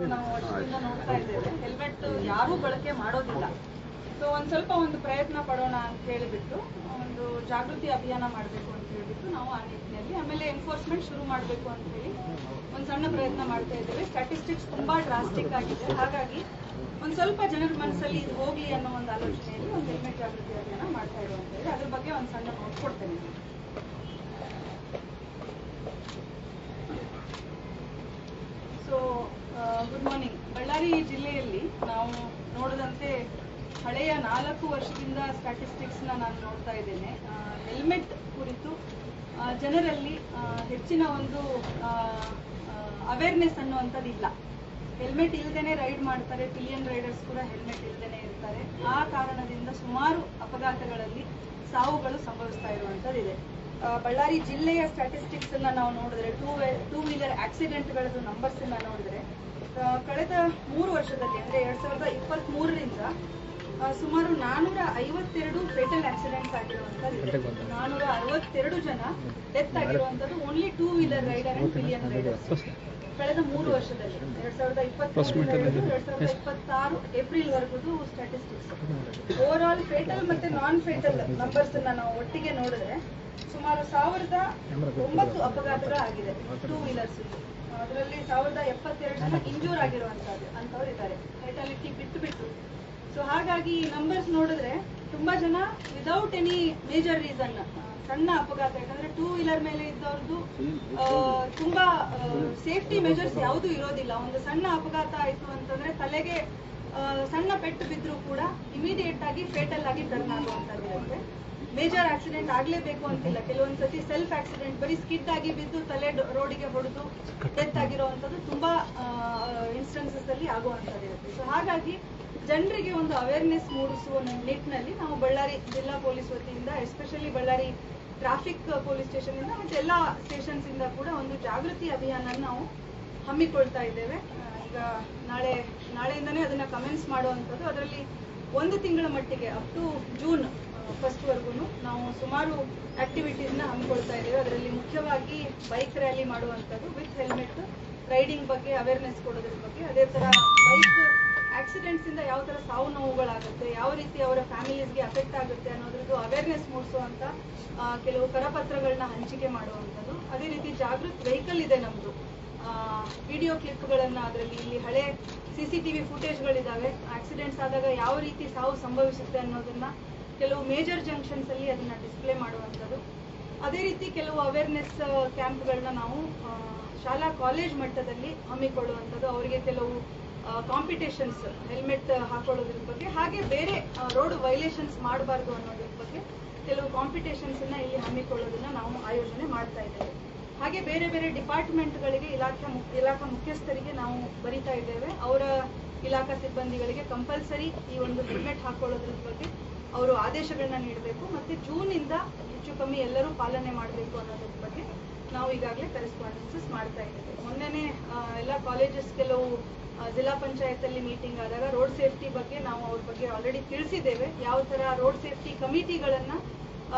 ನಾವು ವರ್ಷದಿಂದ ನೋಡ್ತಾ ಇದ್ದೇವೆ, ಹೆಲ್ಮೆಟ್ ಯಾರೂ ಬಳಕೆ ಮಾಡೋದಿಲ್ಲ. ಸೊ ಒಂದು ಪ್ರಯತ್ನ ಪಡೋಣ ಅಂತ ಹೇಳಿಬಿಟ್ಟು ಒಂದು ಜಾಗೃತಿ ಅಭಿಯಾನ ಮಾಡಬೇಕು ಅಂತ ಹೇಳಿಬಿಟ್ಟು ನಾವು ಆ ನಿಟ್ಟಿನಲ್ಲಿ ಆಮೇಲೆ ಎನ್ಫೋರ್ಸ್ಮೆಂಟ್ ಶುರು ಮಾಡಬೇಕು ಅಂತ ಹೇಳಿ ಒಂದು ಸಣ್ಣ ಪ್ರಯತ್ನ ಮಾಡ್ತಾ ಇದ್ದೇವೆ. ಸ್ಟ್ಯಾಟಿಸ್ಟಿಕ್ಸ್ ತುಂಬಾ ಡ್ರಾಸ್ಟಿಕ್ ಆಗಿದೆ, ಹಾಗಾಗಿ ಒಂದು ಸ್ವಲ್ಪ ಜನರ ಮನಸ್ಸಲ್ಲಿ ಇದು ಹೋಗ್ಲಿ ಅನ್ನೋ ಒಂದು ಆಲೋಚನೆಯಲ್ಲಿ ಒಂದು ಹೆಲ್ಮೆಟ್ ಜಾಗೃತಿ ಅಭಿಯಾನ ಮಾಡ್ತಾ ಇರುವಂತೇಳಿ ಅದ್ರ ಬಗ್ಗೆ ಒಂದು ಸಣ್ಣ ನೋಟ್ ಕೊಡ್ತೇನೆ. So good morning. ಬಳ್ಳಾರಿ ಜಿಲ್ಲೆಯಲ್ಲಿ ನಾವು ನೋಡಿದಂತೆ ಹಳೆಯ 4 ವರ್ಷದಿಂದ ಸ್ಟ್ಯಾಟಿಸ್ಟಿಕ್ಸ್ನ ನಾನು ನೋಡ್ತಾ ಇದ್ದೇನೆ. ಹೆಲ್ಮೆಟ್ ಕುರಿತು ಜನರಲ್ಲಿ ಹೆಚ್ಚಿನ ಒಂದು ಅವೇರ್ನೆಸ್ ಅನ್ನುವಂಥದ್ದು ಇಲ್ಲ. ಹೆಲ್ಮೆಟ್ ಇಲ್ಲದೇನೆ ರೈಡ್ ಮಾಡ್ತಾರೆ, ಪಿಲಿಯನ್ ರೈಡರ್ಸ್ ಕೂಡ ಹೆಲ್ಮೆಟ್ ಇಲ್ಲದೇನೆ ಇರ್ತಾರೆ. ಆ ಕಾರಣದಿಂದ ಸುಮಾರು ಅಪಘಾತಗಳಲ್ಲಿ ಸಾವುಗಳು ಸಂಭವಿಸ್ತಾ ಇರುವಂಥದ್ದಿದೆ. ಬಳ್ಳಾರಿ ಜಿಲ್ಲೆಯ ಸ್ಟ್ಯಾಟಿಸ್ಟಿಕ್ಸ್ ಅನ್ನ ನಾವು ನೋಡಿದ್ರೆ ಟೂ ವೀಲರ್ ಆಕ್ಸಿಡೆಂಟ್ಗಳದ್ದು ನಂಬರ್ಸ್ ಅನ್ನ ನೋಡಿದ್ರೆ ಕಳೆದ 3 ವರ್ಷದಲ್ಲಿ ಅಂದ್ರೆ 2023ರಿಂದ ಸುಮಾರು 452 ಫೇಟಲ್ ಆಕ್ಸಿಡೆಂಟ್ಸ್ ಆಗಿರುವಂತದ್ದು, 462 ಜನ ಡೆತ್ ಆಗಿರುವಂತದ್ದು only two wheeler rider and pillion riders ಕಳೆದ 3 ವರ್ಷದಲ್ಲಿ. 2023-2026 ಏಪ್ರಿಲ್ ವರೆಗೂ ಸ್ಟ್ಯಾಟಿಸ್ಟಿಕ್ಸ್. ಓವರ್ ಆಲ್ ಫೇಟಲ್ ಮತ್ತೆ ನಾನ್ ಫೇಟಲ್ ನಂಬರ್ಸ್ ಅನ್ನ ನಾವು ಒಟ್ಟಿಗೆ ನೋಡಿದ್ರೆ ಸುಮಾರು 1009 ಅಪಘಾತಗಳಾಗಿದೆ ಟೂ ವೀಲರ್ಸ್. ಅದರಲ್ಲಿ 1072 ಜನ ಇಂಜೂರ್ ಆಗಿರುವಂತದ್ದು ಅಂತವ್ರು ಇದ್ದಾರೆ, ಫೇಟಾಲಿಟಿ ಬಿಟ್ಟು. ಸೊ ಹಾಗಾಗಿ ಈ ನಂಬರ್ಸ್ ನೋಡಿದ್ರೆ ತುಂಬಾ ಜನ ವಿದೌಟ್ ಎನಿ ಮೇಜರ್ ರೀಸನ್ ಸಣ್ಣ ಅಪಘಾತ, ಯಾಕಂದ್ರೆ ಟೂ ವೀಲರ್ ಮೇಲೆ ಇದ್ದವ್ರದ್ದು ತುಂಬಾ ಸೇಫ್ಟಿ ಮೆಜರ್ಸ್ ಯಾವುದೂ ಇರೋದಿಲ್ಲ. ಒಂದು ಸಣ್ಣ ಅಪಘಾತ ಆಯ್ತು ಅಂತಂದ್ರೆ ತಲೆಗೆ ಸಣ್ಣ ಪೆಟ್ಟು ಬಿದ್ರೂ ಕೂಡ ಇಮಿಡಿಯೇಟ್ ಆಗಿ ಫೇಟಲ್ ಆಗಿ ಟರ್ನ್ ಆಗುವಂತದ್ದಿರುತ್ತೆ. ಮೇಜರ್ ಆಕ್ಸಿಡೆಂಟ್ ಆಗ್ಲೇಬೇಕು ಅಂತಿಲ್ಲ, ಕೆಲವೊಂದ್ಸತಿ ಸೆಲ್ಫ್ ಆಕ್ಸಿಡೆಂಟ್ ಬರೀ ಸ್ಕಿಡ್ ಆಗಿ ಬಿದ್ದು ತಲೆ ರೋಡಿಗೆ ಹೊಡೆದು ಡೆತ್ ಆಗಿರುವಂತದ್ದು ತುಂಬಾ ಇನ್ಸ್ಟೆನ್ಸಸ್ ಅಲ್ಲಿ ಆಗುವಂತದ್ದಿರುತ್ತೆ. ಸೊ ಹಾಗಾಗಿ ಜನರಿಗೆ ಒಂದು ಅವೇರ್ನೆಸ್ ಮೂಡಿಸುವ ನಿಟ್ಟಿನಲ್ಲಿ ನಾವು ಬಳ್ಳಾರಿ ಜಿಲ್ಲಾ ಪೊಲೀಸ್ ವತಿಯಿಂದ especially Ballari traffic police station ಇಂದ ಮತ್ತೆ ಎಲ್ಲಾ ಸ್ಟೇಷನ್ಸ್ ಇಂದ ಕೂಡ ಒಂದು ಜಾಗೃತಿ ಅಭಿಯಾನ ನಾವು ಹಮ್ಮಿಕೊಳ್ತಾ ಇದ್ದೇವೆ. ಈಗ ನಾಳೆಯಿಂದನೇ ಅದನ್ನ ಕಮೆನ್ಸ್ ಮಾಡುವಂಥದ್ದು. ಅದರಲ್ಲಿ 1 ತಿಂಗಳ ಮಟ್ಟಿಗೆ ಅಪ್ ಟು ಜೂನ್ 1 ವರೆಗೂ ನಾವು ಸುಮಾರು ಆಕ್ಟಿವಿಟೀಸ್ನ ಹಮ್ಮಿಕೊಳ್ತಾ ಇದ್ದೇವೆ. ಅದರಲ್ಲಿ ಮುಖ್ಯವಾಗಿ ಬೈಕ್ ರ್ಯಾಲಿ ಮಾಡುವಂಥದ್ದು, ವಿತ್ ಹೆಲ್ಮೆಟ್ ರೈಡಿಂಗ್ ಬಗ್ಗೆ ಅವೇರ್ನೆಸ್ ಕೊಡೋದ್ರ ಬಗ್ಗೆ, ಅದೇ ತರ ಬೈಕ್ ಆಕ್ಸಿಡೆಂಟ್ಸ್ ಇಂದ ಯಾವ ತರ ಸಾವು ನೋವುಗಳಾಗುತ್ತೆ, ಯಾವ ರೀತಿ ಅವರ ಫ್ಯಾಮಿಲೀಸ್ಗೆ ಅಫೆಕ್ಟ್ ಆಗುತ್ತೆ ಅನ್ನೋದ್ರದ್ದು ಅವೇರ್ನೆಸ್ ಮೂಡಿಸುವಂತ ಕೆಲವು ಕರಪತ್ರಗಳನ್ನ ಹಂಚಿಕೆ ಮಾಡುವಂಥದ್ದು. ಅದೇ ರೀತಿ ಜಾಗೃತ್ ವೆಹಿಕಲ್ ಇದೆ ನಮ್ದು, ವಿಡಿಯೋ ಕ್ಲಿಪ್ಗಳನ್ನ ಅದರಲ್ಲಿ ಇಲ್ಲಿ ಹಳೆ CCTV ಫುಟೇಜ್ಗಳಿದಾವೆ. ಆಕ್ಸಿಡೆಂಟ್ಸ್ ಆದಾಗ ಯಾವ ರೀತಿ ಸಾವು ಸಂಭವಿಸುತ್ತೆ ಅನ್ನೋದನ್ನ ಕೆಲವು ಮೇಜರ್ ಜಂಕ್ಷನ್ಸ್ ಅಲ್ಲಿ ಅದನ್ನ ಡಿಸ್ಪ್ಲೇ ಮಾಡುವಂಥದ್ದು. ಅದೇ ರೀತಿ ಕೆಲವು ಅವೇರ್ನೆಸ್ ಕ್ಯಾಂಪ್ಗಳನ್ನ ನಾವು ಶಾಲಾ ಕಾಲೇಜ್ ಮಟ್ಟದಲ್ಲಿ ಹಮ್ಮಿಕೊಳ್ಳುವಂಥದ್ದು. ಅವರಿಗೆ ಕೆಲವು ಕಾಂಪಿಟೇಷನ್ಸ್ ಹೆಲ್ಮೆಟ್ ಹಾಕೊಳ್ಳೋದ್ರ ಬಗ್ಗೆ, ಹಾಗೆ ಬೇರೆ ರೋಡ್ ವೈಲೇಷನ್ಸ್ ಮಾಡಬಾರ್ದು ಅನ್ನೋದ್ರ ಬಗ್ಗೆ ಕೆಲವು ಕಾಂಪಿಟೇಷನ್ಸ್ ಅನ್ನ ಇಲ್ಲಿ ಹಮ್ಮಿಕೊಳ್ಳೋದನ್ನ ನಾವು ಆಯೋಜನೆ ಮಾಡ್ತಾ ಇದ್ದೇವೆ. ಹಾಗೆ ಬೇರೆ ಬೇರೆ ಡಿಪಾರ್ಟ್ಮೆಂಟ್ಗಳಿಗೆ ಇಲಾಖಾ ಮುಖ್ಯಸ್ಥರಿಗೆ ನಾವು ಬರಿತಾ ಇದ್ದೇವೆ. ಅವರ ಇಲಾಖಾ ಸಿಬ್ಬಂದಿಗಳಿಗೆ ಕಂಪಲ್ಸರಿ ಈ ಒಂದು ಹೆಲ್ಮೆಟ್ ಹಾಕೊಳ್ಳೋದ್ರ ಬಗ್ಗೆ ಅವರು ಆದೇಶಗಳನ್ನ ನೀಡಬೇಕು, ಮತ್ತೆ ಜೂನ್ ಇಂದ ಹೆಚ್ಚು ಕಮ್ಮಿ ಎಲ್ಲರೂ ಪಾಲನೆ ಮಾಡಬೇಕು ಅನ್ನೋದ್ರ ಬಗ್ಗೆ ನಾವು ಈಗಾಗಲೇ ಕರೆಸ್ಪಾಂಡೆನ್ಸಸ್ ಮಾಡ್ತಾ ಇದ್ದೇವೆ. ಮೊನ್ನೆನೆ ಎಲ್ಲ ಕಾಲೇಜಸ್ ಕೆಲವು ಜಿಲ್ಲಾ ಪಂಚಾಯತ್ ಅಲ್ಲಿ ಮೀಟಿಂಗ್ ಆದಾಗ ರೋಡ್ ಸೇಫ್ಟಿ ಬಗ್ಗೆ ನಾವು ಅವ್ರ ಬಗ್ಗೆ ಆಲ್ರೆಡಿ ತಿಳಿಸಿದ್ದೇವೆ. ಯಾವ ತರ ರೋಡ್ ಸೇಫ್ಟಿ ಕಮಿಟಿಗಳನ್ನ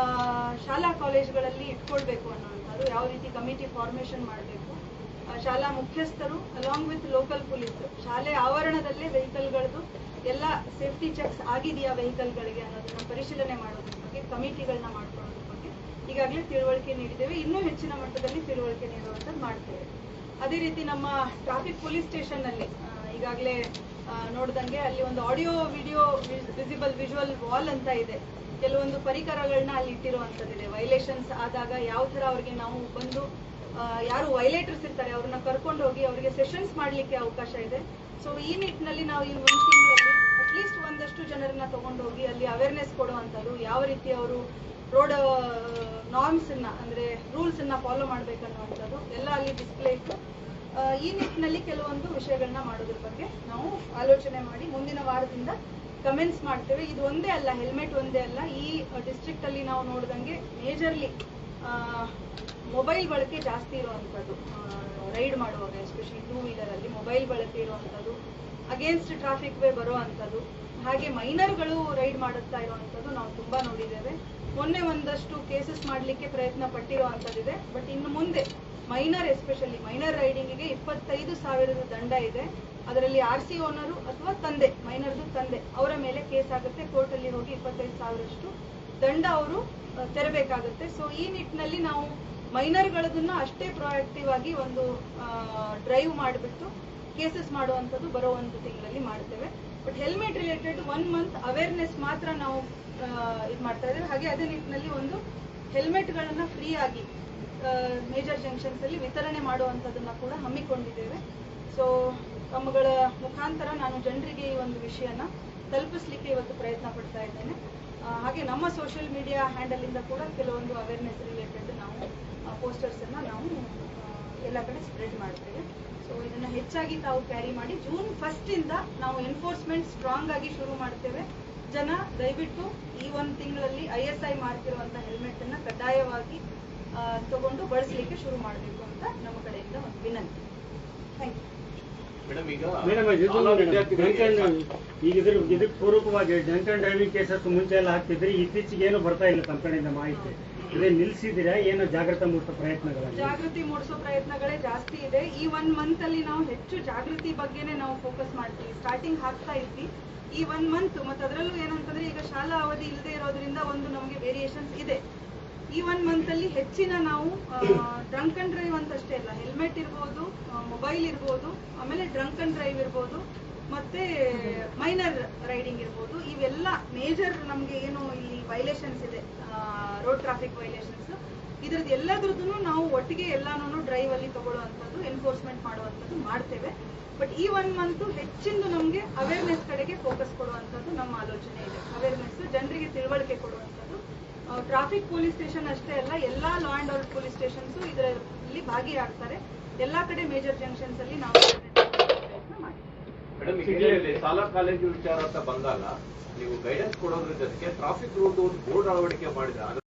ಶಾಲಾ ಕಾಲೇಜ್ಗಳಲ್ಲಿ ಇಟ್ಕೊಳ್ಬೇಕು ಅನ್ನೋಂಥದ್ದು, ಯಾವ ರೀತಿ ಕಮಿಟಿ ಫಾರ್ಮೇಶನ್ ಮಾಡಬೇಕು, ಶಾಲಾ ಮುಖ್ಯಸ್ಥರು ಅಲಾಂಗ್ ವಿತ್ ಲೋಕಲ್ ಪೊಲೀಸ್ ಶಾಲೆ ಆವರಣದಲ್ಲೇ ವೆಹಿಕಲ್ಗಳದ್ದು ಎಲ್ಲ ಸೇಫ್ಟಿ ಚೆಕ್ಸ್ ಆಗಿದೆಯಾ ವೆಹಿಕಲ್ಗಳಿಗೆ ಅನ್ನೋದನ್ನ ಪರಿಶೀಲನೆ ಮಾಡೋದ್ರ ಬಗ್ಗೆ, ಕಮಿಟಿಗಳನ್ನ ಮಾಡ್ಕೊಳ್ಳೋದ್ರ ಬಗ್ಗೆ ಈಗಾಗಲೇ ತಿಳುವಳಿಕೆ ನೀಡಿದ್ದೇವೆ. ಇನ್ನೂ ಹೆಚ್ಚಿನ ಮಟ್ಟದಲ್ಲಿ ತಿಳುವಳಿಕೆ ನೀಡುವಂಥದ್ದು ಮಾಡ್ತೇವೆ. ಅದೇ ರೀತಿ ನಮ್ಮ ಟ್ರಾಫಿಕ್ ಪೊಲೀಸ್ ಸ್ಟೇಷನ್ ಅಲ್ಲಿ ಈಗಾಗಲೇ ನೋಡ್ದಂಗೆ ಅಲ್ಲಿ ಒಂದು ಆಡಿಯೋ ವಿಡಿಯೋ ವಿಜುವಲ್ ವಾಲ್ ಅಂತ ಇದೆ. ಕೆಲವೊಂದು ಪರಿಕರಗಳನ್ನ ಅಲ್ಲಿ ಇಟ್ಟಿರುವಂತದ್ದಿದೆ. ವೈಲೇಷನ್ಸ್ ಆದಾಗ ಯಾವ ತರ ಅವ್ರಿಗೆ ನಾವು ಬಂದು ಯಾರು ವೈಲೇಟರ್ಸ್ ಇರ್ತಾರೆ ಅವ್ರನ್ನ ಕರ್ಕೊಂಡು ಹೋಗಿ ಅವರಿಗೆ ಸೆಷನ್ಸ್ ಮಾಡ್ಲಿಕ್ಕೆ ಅವಕಾಶ ಇದೆ. ಸೊ ಈ ನಿಟ್ಟಿನಲ್ಲಿ ನಾವು ಈ 1 ತಿಂಗಳಲ್ಲಿ ಅಟ್ಲೀಸ್ಟ್ ಒಂದಷ್ಟು ಜನರನ್ನ ತಗೊಂಡೋಗಿ ಅಲ್ಲಿ ಅವೇರ್ನೆಸ್ ಕೊಡುವಂಥದ್ದು, ಯಾವ ರೀತಿ ಅವರು ರೋಡ್ ನಾರ್ಮ್ಸ್ ಅನ್ನ ಅಂದ್ರೆ ರೂಲ್ಸ್ ಅನ್ನ ಫಾಲೋ ಮಾಡ್ಬೇಕನ್ನುವಂಥದ್ದು ಎಲ್ಲ ಅಲ್ಲಿ ಡಿಸ್ಪ್ಲೇ ಇತ್ತು. ಈ ನಿಟ್ಟಿನಲ್ಲಿ ಕೆಲವೊಂದು ವಿಷಯಗಳನ್ನ ಮಾಡೋದ್ರ ಬಗ್ಗೆ ನಾವು ಆಲೋಚನೆ ಮಾಡಿ ಮುಂದಿನ ವಾರದಿಂದ ಕಮೆನ್ಸ್ ಮಾಡ್ತೇವೆ. ಇದು ಒಂದೇ ಅಲ್ಲ, ಹೆಲ್ಮೆಟ್ ಒಂದೇ ಅಲ್ಲ, ಈ ಡಿಸ್ಟ್ರಿಕ್ಟ್ ಅಲ್ಲಿ ನಾವು ನೋಡಿದಂಗೆ ಮೇಜರ್ಲಿ ಮೊಬೈಲ್ ಬಳಕೆ ಜಾಸ್ತಿ ಇರುವಂಥದ್ದು, ರೈಡ್ ಮಾಡುವಾಗ ಎಸ್ಪೆಷಲಿ ಟೂ ವೀಲರ್ ಅಲ್ಲಿ ಮೊಬೈಲ್ ಬಳಕೆ ಇರುವಂಥದ್ದು, ಅಗೇನ್ಸ್ಟ್ ಟ್ರಾಫಿಕ್ ವೇ ಬರುವಂಥದ್ದು, ಹಾಗೆ ಮೈನರ್ಗಳು ರೈಡ್ ಮಾಡುತ್ತಾ ಇರುವಂಥದ್ದು ನಾವು ತುಂಬಾ ನೋಡಿದ್ದೇವೆ. ಮೊನ್ನೆ ಒಂದಷ್ಟು ಕೇಸಸ್ ಮಾಡಲಿಕ್ಕೆ ಪ್ರಯತ್ನ ಪಟ್ಟಿರುವಂಥದ್ದಿದೆ. ಬಟ್ ಇನ್ನು ಮುಂದೆ ಮೈನರ್ ಎಸ್ಪೆಷಲಿ ಮೈನರ್ ರೈಡಿಂಗಿಗೆ 25,000 ದಂಡ ಇದೆ. ಅದರಲ್ಲಿ RC ಓನರು ಅಥವಾ ತಂದೆ, ಮೈನರ್ದು ತಂದೆ ಅವರ ಮೇಲೆ ಕೇಸ್ ಆಗುತ್ತೆ. ಕೋರ್ಟಲ್ಲಿ ಹೋಗಿ 25,000 ದಂಡ ಅವರು ತೆರಬೇಕಾಗುತ್ತೆ. ಸೊ ಈ ನಿಟ್ಟಿನಲ್ಲಿ ನಾವು ಮೈನರ್ಗಳದನ್ನ ಅಷ್ಟೇ ಪ್ರೊಆಕ್ಟಿವ್ ಆಗಿ ಒಂದು ಡ್ರೈವ್ ಮಾಡಿಬಿಟ್ಟು ಕೇಸಸ್ ಮಾಡುವಂಥದ್ದು ಬರೋ ಒಂದು ತಿಂಗಳಲ್ಲಿ ಮಾಡ್ತೇವೆ. But helmet related 1 month awareness ಮಾತ್ರ ನಾವು ಇದು ಮಾಡ್ತಾ ಇದ್ದೇವೆ. ಹಾಗೆ ಅದೇ ನಿಟ್ಟಿನಲ್ಲಿ ಒಂದು ಹೆಲ್ಮೆಟ್ಗಳನ್ನ ಫ್ರೀ ಆಗಿ ಮೇಜರ್ ಜಂಕ್ಷನ್ಸ್ ಅಲ್ಲಿ ವಿತರಣೆ ಮಾಡುವಂಥದ್ದನ್ನ ಕೂಡ ಹಮ್ಮಿಕೊಂಡಿದ್ದೇವೆ. ಸೊ ತಮ್ಮಗಳ ಮುಖಾಂತರ ನಾನು ಜನರಿಗೆ ಈ ಒಂದು ವಿಷಯನ ತಲುಪಿಸ್ಲಿಕ್ಕೆ ಇವತ್ತು ಪ್ರಯತ್ನ ಪಡ್ತಾ ಇದ್ದೇನೆ. ಹಾಗೆ ನಮ್ಮ ಸೋಷಿಯಲ್ ಮೀಡಿಯಾ ಹ್ಯಾಂಡಲ್ ಇಂದ ಕೂಡ ಕೆಲವೊಂದು ಅವೇರ್ನೆಸ್ ರಿಲೇಟೆಡ್ ನಾವು ಪೋಸ್ಟರ್ಸ್ ಅನ್ನ ನಾವು ಎಲ್ಲ ಕಡೆ ಸ್ಪ್ರೆಡ್ ಮಾಡ್ತೇವೆ. ಸೊ ಇದನ್ನ ಹೆಚ್ಚಾಗಿ ತಾವು ಕ್ಯಾರಿ ಮಾಡಿ. ಜೂನ್ 1 ಇಂದ ನಾವು ಎನ್ಫೋರ್ಸ್ಮೆಂಟ್ ಸ್ಟ್ರಾಂಗ್ ಆಗಿ ಶುರು ಮಾಡ್ತೇವೆ. ಜನ ದಯವಿಟ್ಟು ಈ ಒಂದು ತಿಂಗಳಲ್ಲಿ ISI ಮಾರ್ಕ್ ಇರುವಂತ ಹೆಲ್ಮೆಟ್ ಅನ್ನ ಕಡ್ಡಾಯವಾಗಿ ತಗೊಂಡು ಬಳಸಲಿಕ್ಕೆ ಶುರು ಮಾಡಬೇಕು ಅಂತ ನಮ್ಮ ಕಡೆಯಿಂದ ಒಂದು ವಿನಂತಿ. Thank you. ಈಗ ಇದಕ್ಕೆ ಪೂರ್ವಕವಾಗಿ ಡ್ರಂಕ್ ಅಂಡ್ ಡ್ರೈವಿಂಗ್ ಕೇಸಸ್ ಮುಂಚೆ ಎಲ್ಲ ಹಾಕ್ತಿದ್ರಿ, ಇತ್ತೀಚೆಗೆ ಏನು ಬರ್ತಾ ಇಲ್ಲ ತಮ್ಮ ಕಡೆಯಿಂದ ಮಾಹಿತಿ. ಇದೇ ನಿಲ್ಸಿದಿರಾ, ಏನೋ ಜಾಗೃತಿ ಮೂಡಿಸೋ ಪ್ರಯತ್ನಗಳು? ಜಾಗೃತಿ ಮೂಡಿಸೋ ಪ್ರಯತ್ನಗಳೇ ಜಾಸ್ತಿ ಇದೆ. ಈ 1 ಮಂತ್ ಅಲ್ಲಿ ನಾವು ಹೆಚ್ಚು ಜಾಗೃತಿ ಬಗ್ಗೆನೇ ನಾವು ಫೋಕಸ್ ಮಾಡ್ತೀವಿ. ಸ್ಟಾರ್ಟಿಂಗ್ ಹಾಕ್ತಾ ಇದ್ವಿ. ಈ 1 ಮಂತ್ ಮತ್ತೆ ಅದರಲ್ಲೂ ಏನಂತಂದ್ರೆ ಈಗ ಶಾಲಾ ಅವಧಿ ಇಲ್ಲದೆ ಇರೋದ್ರಿಂದ ಒಂದು ನಮಗೆ ವೇರಿಯೇಷನ್ಸ್ ಇದೆ. ಈ 1 ಮಂತ್ ಅಲ್ಲಿ ಹೆಚ್ಚಿನ ನಾವು ಡ್ರಂಕ್ ಅಂಡ್ ಡ್ರೈವ್ ಅಂತ ಅಷ್ಟೇ ಅಲ್ಲ, ಹೆಲ್ಮೆಟ್ ಇರ್ಬೋದು, ಮೊಬೈಲ್ ಇರ್ಬೋದು, ಆಮೇಲೆ ಡ್ರಂಕ್ ಅಂಡ್ ಡ್ರೈವ್ ಇರ್ಬೋದು, ಮತ್ತೆ ಮೈನರ್ ರೈಡಿಂಗ್ ಇರ್ಬೋದು, ಇವೆಲ್ಲ ಮೇಜರ್ ನಮ್ಗೆ ಏನು ಇಲ್ಲಿ ವೈಲೇಷನ್ಸ್ ಇದೆ, ರೋಡ್ ಟ್ರಾಫಿಕ್ ವೈಲೇಷನ್ಸ್, ಇದ್ರದ್ದು ಎಲ್ಲದ್ರದ್ದು ನಾವು ಒಟ್ಟಿಗೆ ಎಲ್ಲಾನು ಡ್ರೈವ್ ಅಲ್ಲಿ ತಗೊಳ್ಳುವಂಥದ್ದು, ಎನ್ಫೋರ್ಸ್ಮೆಂಟ್ ಮಾಡುವಂಥದ್ದು ಮಾಡ್ತೇವೆ. ಬಟ್ ಈ 1 ಮಂತ್ ಹೆಚ್ಚಿಂದು ನಮಗೆ ಅವೇರ್ನೆಸ್ ಕಡೆಗೆ ಫೋಕಸ್ ಕೊಡುವಂಥದ್ದು ನಮ್ಮ ಆಲೋಚನೆ ಇದೆ. ಅವೇರ್ನೆಸ್, ಜನರಿಗೆ ತಿಳುವಳಿಕೆ ಕೊಡುವಂಥದ್ದು. ಟ್ರಾಫಿಕ್ ಪೊಲೀಸ್ ಸ್ಟೇಷನ್ ಅಷ್ಟೇ ಅಲ್ಲ, ಎಲ್ಲಾ law and order police stations ಇದರಲ್ಲಿ ಭಾಗಿಯಾಗ್ತಾರೆ. ಎಲ್ಲಾ ಕಡೆ ಮೇಜರ್ ಜಂಕ್ಷನ್ಸ್ ಅಲ್ಲಿ ನಾವು ಪ್ರಯತ್ನ ಮಾಡ್ತೀವಿ. ಶಾಲಾ ಕಾಲೇಜು ವಿಚಾರ ಅಂತ ಬಂದಾಗ ನೀವು ಗೈಡೆನ್ಸ್ ಕೊಡೋದ್ರ ಜೊತೆಗೆ ಟ್ರಾಫಿಕ್ ರೂಟ್ ಬೋರ್ಡ್ ಅಳವಡಿಕೆ ಮಾಡಿದ್ರೆ